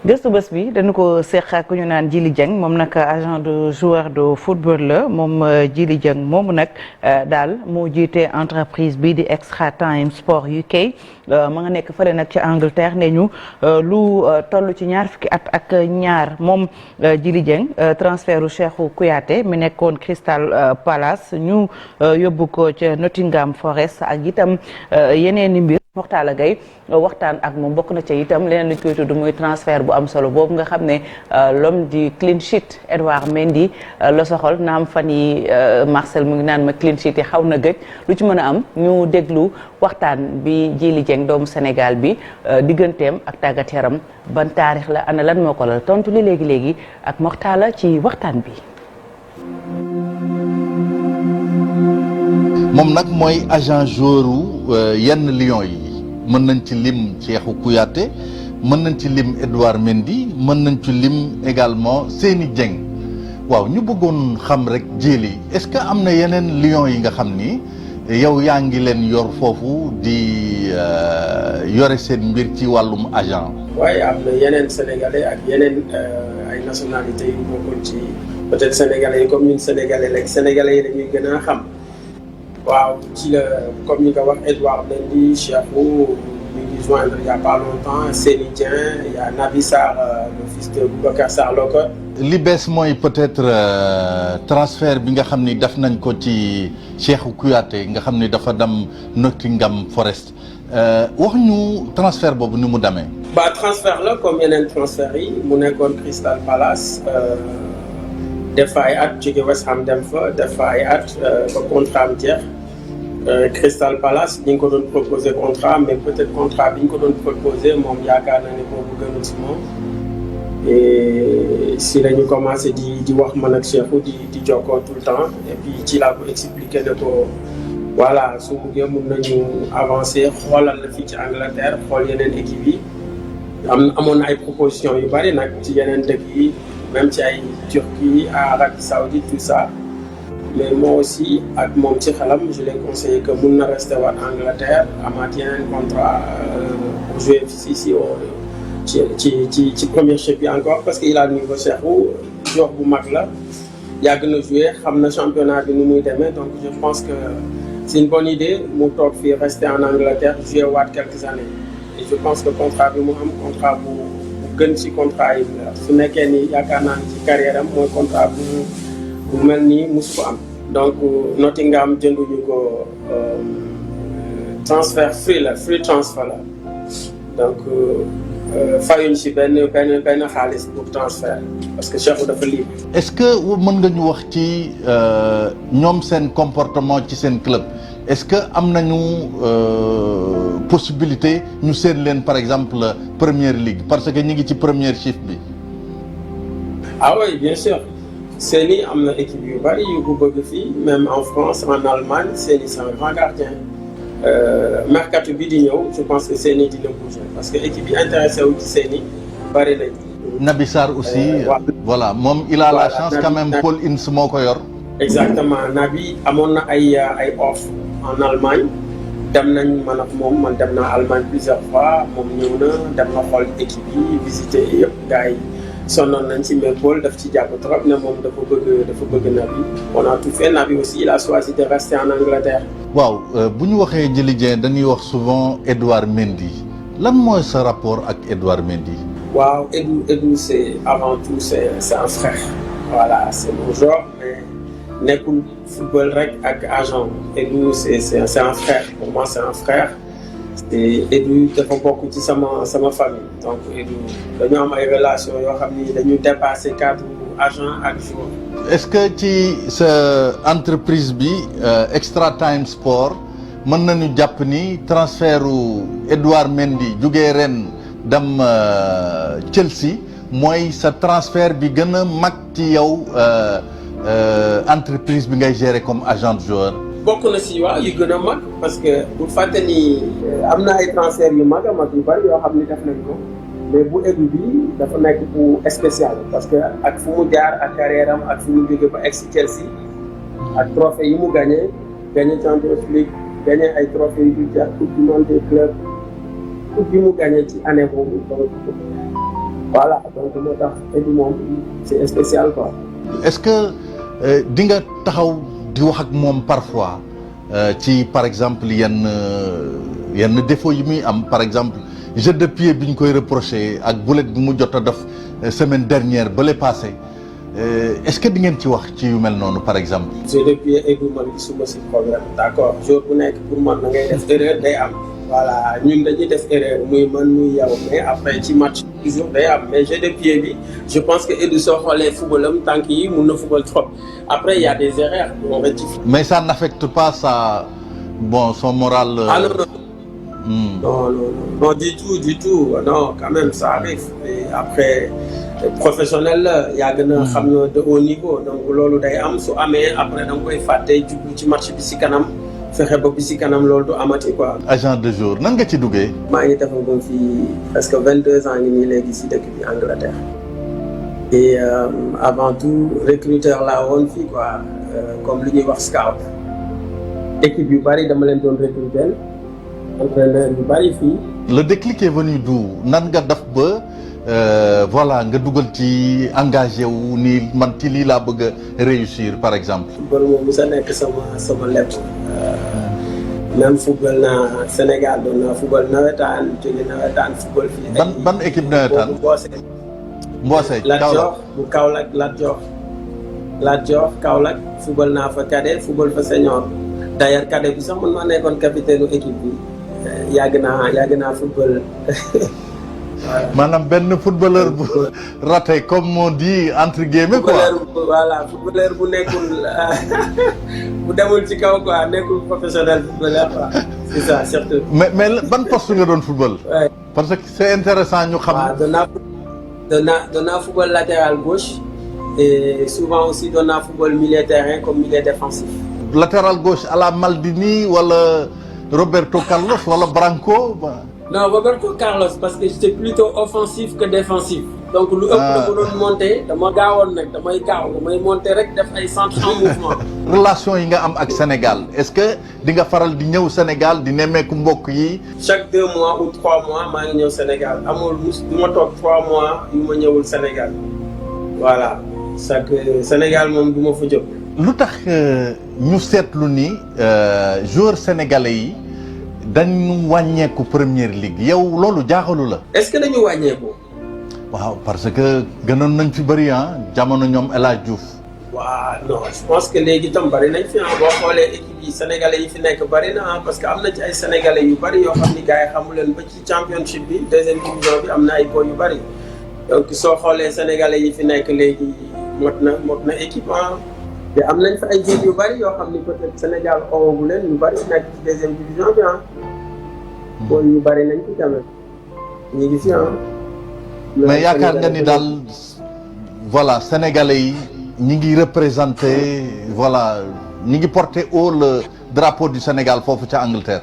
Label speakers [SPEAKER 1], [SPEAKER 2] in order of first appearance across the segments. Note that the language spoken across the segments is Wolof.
[SPEAKER 1] gëstu bés bi dañu ko seq ak ku ñu naan Djily Dieng moom nag agent de joueur de football la moom Djily Dieng moomu nag daal moo jiite entreprise bii di Extra Time Sport UK ma nga nekk fële nag ci Angleterre ne ñu lu toll ci ñaar fukki at ak ñaar moom Djily Dieng transfertu Cheikhou Kouyaté mi nekkoon Crystal Palace ñu yóbbu ko ca Nottingham Forest ak itam yeneen i mbir. Moxtaala Gaye waxtaan ak moom bokk na ca itam leneen lañ koy tudd muy transfert bu am solo boobu nga xam ne l'homme du clean sheet Edouard Mendy la soxal naam fan yi Marcel mu ngi naan ma clean sheet yi xaw na gëj lu ci mën a am ñu déglu waxtaan bi Djily Dieng doomu Sénégal bi digganteem ak tàggat yaram ban taarix la ana lan moo ko la tontu li léegi-léegi ak Moxtaala ci waxtaan bi.
[SPEAKER 2] moom nag mooy agent joueur yenn Lions yi mën nañ ci lim Cheikhou Kouyaté mën nañ ci lim Edouard Mendy mën nañ ci lim également Seny Dieng waaw ñu bëggoon xam rek Djily est-ce que am na yeneen Lions yi nga xam ni yow yaa ngi leen yor foofu di yore seen mbir ci wàllum agent.
[SPEAKER 3] waaye am na yeneen sénégalais ak yeneen ay nationalités yu bokkoon ci peut-être sénégalais yi comme ñun sénégalais rek sénégalais yi dañuy gën a xam. waaw ci la comme ni nga wax Edouard Mendy Cheikhou ñu ngi joindre il y a pas longtemps Seny Dieng il y a Naby Sarr le fils de Boubacar Sarr Loko.
[SPEAKER 2] li bees mooy peut-être transfert bi nga xam ni def nañ ko ci Cheikhou Kouyaté nga xam ni dafa dem Nottingham Forest wax ñu transfert boobu ni mu demee.
[SPEAKER 3] ba transfert la comme yeneen transfert yi mu nekkoon Crystal Palace. def fa ay at jóge West Ham dem fa def fa ay at ba contrat am jeex Crystal Palace ñi ngi ko doon proposé contrat mais peut-être contrat bi ñu ko doon proposé moom yaakaar na ne boobu gënul si moom et si la ñu commencé di wax man ak Cheikhou di jokkoo tout le temps et puis ci laa ko expliqué ne ko voilà su buggee mun nañu avancer xoolal la fii ci Angleterre xool yeneen équipe yi amoon na ay propositions yu bari nag ci yeneen dëkk yi. même ci ay Turquie Arabie Saoudite tout ça mais moi aussi ak moom ci xelam je l'ai conseillé que mun na rester waat Angleterre amaat yeneen contrat pour jouer ici ci premiership bi encore parce que il a le niveau Cheikhou joueur bu mag la yàgg na jouer xam na championnat bi nu muy demee donc je pense que c'est une bonne idée mu toog fii rester en Angleterre jouer waat quelques années et je pense que contrat bi mu am contrat bu gën ci contrat yi su nekkee ni yaakaar naa ni ci carrière am mooy contrat bu mel nii musu ko am donc Nottingham jënduñu ko transfert free transfer la donc fayuñ ci benn xaalis pour transfert parce que Cheikhou dafa libre.
[SPEAKER 2] est-ce que mën nga ñu wax ci ñoom seen comportement ci seen club est-ce que am nañu possibilité ñu seen leen par exemple première ligue parce que ñu ngi ci première chiffre bi.
[SPEAKER 3] ah oui bien sûr Seny am na équipe yu bari yu ko bëgg fii même en France en Allemagne Seny c'est un grand gardien mercato bi di ñëw je pense que Seny dina bouger parce que équipe yi intéressé wu ci Seny bari nañ.
[SPEAKER 2] Naby Sarr aussi. voilà moom il a la chance quand même Paul Ince moo ko yor.
[SPEAKER 3] exactement Naby amoon na ay offre en Allemagne dem nañ man ak moom man dem naa Allemagne plusieurs fois moom ñëw na dem na xool équipe yi visiter yëpp gars yi sonnoon nañ ci mais Paul daf ci jàpp trop ne moom dafa bëgg Naby on a tout fait Naby aussi il a choisi de rester en Angleterre.
[SPEAKER 2] waaw bu ñu waxee Djily Dieng dañuy wax souvent Edouard Mendy lan mooy sa rapport ak Edouard Mendy.
[SPEAKER 3] waaw Edou c'est avant tout c'est un frère voilà c'est mon genre mais nekkul football rek ak agent Edou c'est un frère pour moi c'est un frère et Edou dafa bokk ci sama famille donc Edou dañu am ay relations yoo xam ni dañu dépasser cadre agent ak joueur.
[SPEAKER 2] est-ce que ci sa entreprise bi Extra Time Sport mën nañu jàpp ni transfertu Edouard Mendy jugee ren dem Chelsea mooy sa transfert bi gën a mag ci yow entreprise bi ngay gérer comme agent de joueur.
[SPEAKER 3] bokk na si waaw yu gën a mag parce que bu fàtte ni am na ay transfert yu mag a mag yu bari yoo xam ni def nañ ko mais bu Edou bi dafa nekk bu spécial parce que ak fu mu jaar ak carrière am ak fu mu jóge ba egg si Chelsea ak trophée yi mu gagné Champions League gagné ay trophées yu jeex coupe du monde des clubs coupe bi mu gagné ci année boobu donc voilà donc moo tax Edu moom c'est spécial quoi.
[SPEAKER 2] est-ce que di nga taxaw di wax ak moom parfois ci par exemple yenn défaut yi muy am par exemple jeu de pied bi ñu koy reproché ak boulet bi mu jot a def semaine dernière ba le passé est-ce que di ngeen ci wax ci yu mel noonu par exemple.
[SPEAKER 3] jeu de pied Edu man gisuma si problème d'accord jour bu nekk pour man na ngay def erreur day am. voilà ñun dañuy def erreur muy man muy yow mais après ci match toujours day am mais jeu de pied bi je pense que Edu soo xoolee footballam tànk yi mun na football trop après il y a des erreurs on rectifie.
[SPEAKER 2] mais ça n'affecte pas son moral.
[SPEAKER 3] Ah non du tout non quand même ça arrive et après professionnel la yaa gën a xam na de haut niveau donc loolu day am su amee après da nga koy fàtte jublu ci match bi si kanam. fexe ba bi si kanam loolu du amati quoi.
[SPEAKER 2] agent de jour nan nga ci duggee.
[SPEAKER 3] maa ngi defagum fii presque 22 ans ngi nii léegi si dëkk bi Angleterre et avant tout recruteur laa woon fii quoi comme li ñuy wax scout équipe yu bari dama leen doon recruter entraîneur yu bari fii. le
[SPEAKER 2] déclic est venu d'où nan nga def ba voilà nga dugal ci engagé wu ni man ci lii laa bëgg a réussir par exemple.
[SPEAKER 3] football moom bu sa nekk sama lépp. même football naa Sénégal doon naa football nawetaan jóge nawetaan football fii.
[SPEAKER 2] ban équipe nawetaan. Mboose
[SPEAKER 3] Lat Dior bu Kaolack Lat Dior Kaolack football naa fa cadet football fa senior d'ailleurs cadet bi sax man maa nekkoon capitaine équipe bi yàgg naa football.
[SPEAKER 2] maanaam benn footballeur bu raté comme on dit entre guillemets quoi.
[SPEAKER 3] footballeur bu nekkul bu demul ci kaw quoi nekkul professionnel footballeur quoi c'est ça surtout. mais
[SPEAKER 2] ban poste nga doon football.
[SPEAKER 3] Ouais.
[SPEAKER 2] parce que c'est intéressant ñu xam.
[SPEAKER 3] waaw doon naa football latéral gauche et souvent aussi doon naa football milieu terrain comme milieu défensif.
[SPEAKER 2] latéral gauche à la Maldini wala Roberto Carlos wala Branco.
[SPEAKER 3] non Roberto Carlos parce que j'étais plutôt offensif que défensif. donc lu ëpp da ko doon monter dama gaawoon nag damay monter rek def ay centre en mouvement.
[SPEAKER 2] relation yi nga am ak Sénégal est-ce que di nga faral di ñëw Sénégal di nemmeeku mbokk yi.
[SPEAKER 3] chaque 2 mois ou 3 mois maa ngi ñëw Sénégal amul du ma toog 3 mois yu ma ñëwul Sénégal voilà Sénégal moom du ma fa jóg.
[SPEAKER 2] lu tax ñu seetlu ni joueurs sénégalais yi. dañu wàññeeku première ligue yow loolu jaaxalu la.
[SPEAKER 3] est-ce que dañu wàññeeku.
[SPEAKER 2] waaw parce que gënoon nañ fi bëri jamono ñoom El Hadj Diouf.
[SPEAKER 3] waaw non je pense que léegi itam bëri nañ fi boo xoolee équipe yi sénégalais yi fi nekk bëri na parce que am na ci ay sénégalais yu bëri yoo xam ni gars yi xamu leen ba ci championship bi deuxième division bi am na ay boy yu bëri donc soo xoolee sénégalais yi fi nekk léegi mot na équipe te am nañ fa ay jeunes yu bëri yoo xam ni peut-être Sénégal xawagu leen ñu bëri nekk ci deuxième division bi boy yu bëri nañ ci tamit ñu ngi fi
[SPEAKER 2] mais yaakaar nga ni daal voilà sénégalais yi ñi ngi représenté voilà ñi ngi porté haut le drapeau du Sénégal foofu ca Angleterre.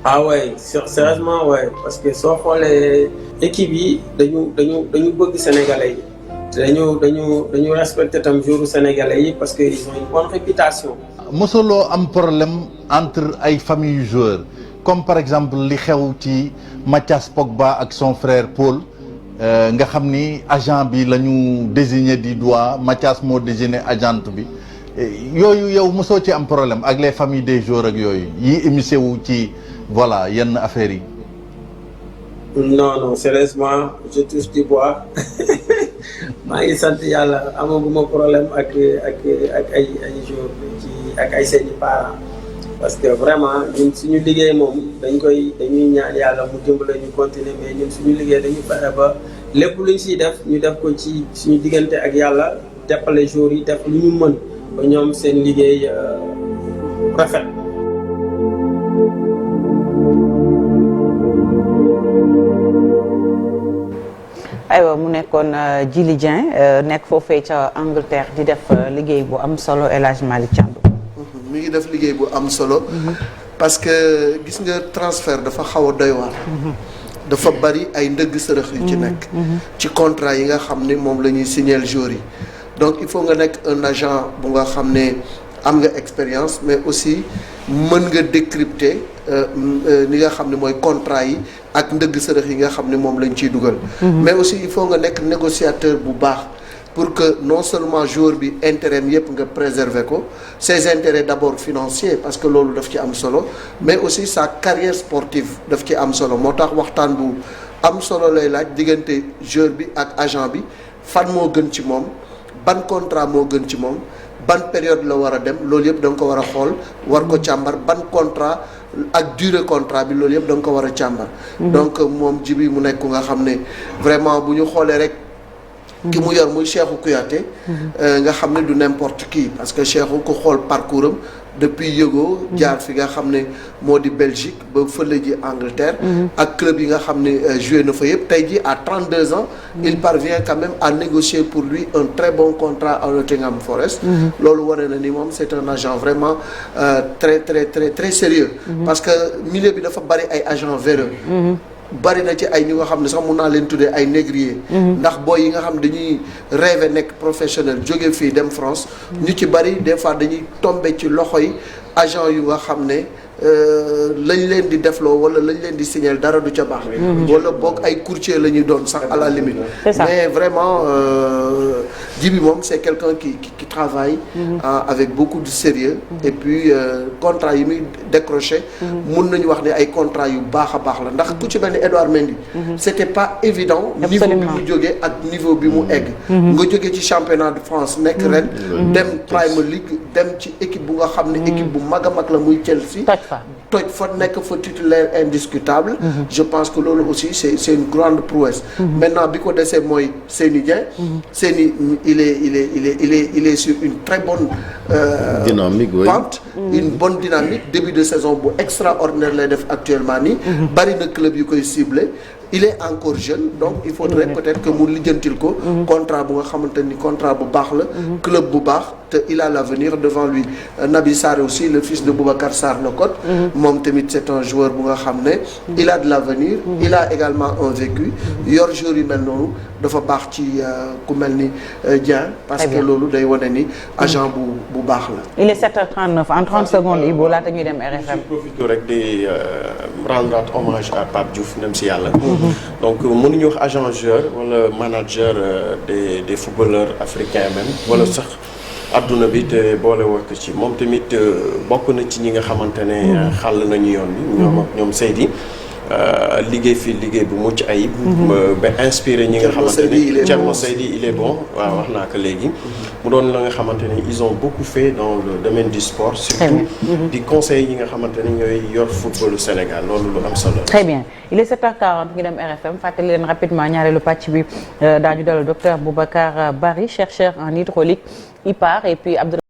[SPEAKER 3] ah ouais sérieusement ouais parce que soo xoolee équipe yi dañu bëgg sénégalais yi dañu respecté tam joueurs sénégalais yi parce que ils ont une bonne réputation.
[SPEAKER 2] mosuloo am problème entre ay famille joueurs comme par exemple li xew ci Mathias Pogba ak son frère Paul nga xam ni agent bi la ñu désigné du doigt Mathias moo désigné agent bi yooyu yow mosoo ci am problème ak les familles des joueurs ak yooyu yi émissé wu ci voilà yenn affaires yi.
[SPEAKER 3] non sérieusement je touche du bois maa ngi sant yàlla amaguma problème ak ay joueurs ci ak ay seeni parents parce que vraiment ñun suñu liggéey moom dañuy ñaan yàlla mu dimbali ñu continuer mais ñun suñu liggéey dañu fexe ba lépp luñ siy def ñu def ko ci suñu diggante ak yàlla teppale joueurs yi def lu ñu mën ba ñoom seen liggéey rafet.
[SPEAKER 1] aywa mu nekkoon Djily Dieng nekk foofee ca Angleterre di def liggéey bu am solo El Hadj Malick Thiandoum.
[SPEAKER 4] mi ngi def liggéey bu am solo. parce que gis nga transfert dafa xaw a doy waar. dafa bari ay ndëgg sërëx yu ci nekk. ci contrat yi nga xam ne moom la ñuy signer joueurs yi. donc il faut nga nekk un agent bu nga xam ne am nga expérience mais aussi mën nga décrypter li nga xam ne mooy contrat yi ak ndëgg sërëx yi nga xam ne moom lañ ciy dugal. mais aussi il faut nga nekk négociateur bu baax pour que non seulement joueur bi intérêt yëpp nga préserver ko ses intérêts d'abord financiers parce que loolu daf ci am solo mais aussi sa carrière sportive daf ci am solo moo tax waxtaan bu am solo lay laaj diggante joueur bi ak agent bi fan moo gën ci moom ban contrat moo gën ci moom ban période la war a dem loolu yëpp da nga ko war a xool war ko càmbar ban contrat ak durée contrat bi loolu yëpp da nga ko war a càmbar. donc moom Djiby mu nekk nga xam ne vraiment bu ñu xoolee rek. ki mu yor muy Cheikhou Kouyaté. nga xam ne du n'importe qui parce que Cheikhou ko xool parcours am depuis Yego. jaar fi nga xam ne moo di Belgique ba fële ji Angleterre. ak club yi nga xam ne joué na fa yëpp tey jii à 32 ans. il parvient quand même à négocier pour lui un très bon contrat à Nottingham Forest. loolu wane na ni moom c'est un agent vraiment très très très très sérieux parce que milieu bi dafa bari ay agents véreux. bari na ci ay ñu nga xam ne sax mun naa leen tuddee ay négrier ndax booy yi nga xam dañuy rêver nekk professionnel jóge fii dem France ñu ci bari des fois dañuy tomber ci loxo yi agent yu nga xam ne lañ leen di defloo wala lañ leen di signaler dara du ca baax wala boog ay courtier la ñuy doon sax à la limite mais vraiment Djiby moom c'est quelqu'un qui travaille avec beaucoup de sérieux et puis contrat yi muy décroché mun nañu wax ne ay contrat yu baax a baax la ndax ku ci mel ni Edouard Mendy c'était pas évident niveau bi mu jógee ak niveau bi mu egg nga jógee ci championnat de France nekk ren dem Premier League dem ci équipe bu nga xam ne équipe bu mag a mag la muy Chelsea toj fa nekk fa titulaire indiscutable je pense que loolu aussi c'est une grande prouesse maintenant bi ko desee mooy Seny Dieng Seny il est sur une très bonne
[SPEAKER 5] dynamique
[SPEAKER 4] pente une bonne dynamique début de saison bu extraordinaire lay def actuellement nii bari na club yu koy ciblé il est encore jeune donc il faudrait peut-être que mu lijjantil ko contrat bu nga xamante ni contrat bu baax la club bu baax te il a l'avenir devant lui Naby Sarr aussi le fils de Boubacar Sarr Locotte moom tamit c'est un joueur bu nga xam ne il a de l'avenir il a également un vécu yor joueur yu mel noonu dafa baax ci ku mel ni Dieng parce que loolu day wane ni agent bu baax la.
[SPEAKER 1] Il est 7h39 en 30 secondes Ibo laata ñuy dem RFM.
[SPEAKER 6] je profite rek di rendre hommage à Pape Diouf nem si yàlla. donc mënuñu wax agent joueur wala manager des footballeurs africains même wala sax. adduna bi te boole wax ci moom tamit bokk na ci ñi nga xamante ne xàll nañu yoon bi ñoom Seydi liggéey fii liggéey bu mucc ayib ba inspiré ñi nga xamante ne Thierno Seydi il est bon waaw wax naa ko léegi mu doon la nga xamante ne ils ont beaucoup fait dans le domaine du sport surtout di conseil yi nga xamante ne ñooy yor footballu Sénégal loolu lu am solo.
[SPEAKER 1] Très bien il est 7h40 ngi dem RFM fàttali leen rapidement ñaareelu pàcc bi daañu dalal docteur Boubacar Bari chercheur en hydraulique IPAR et puis Abdoulaye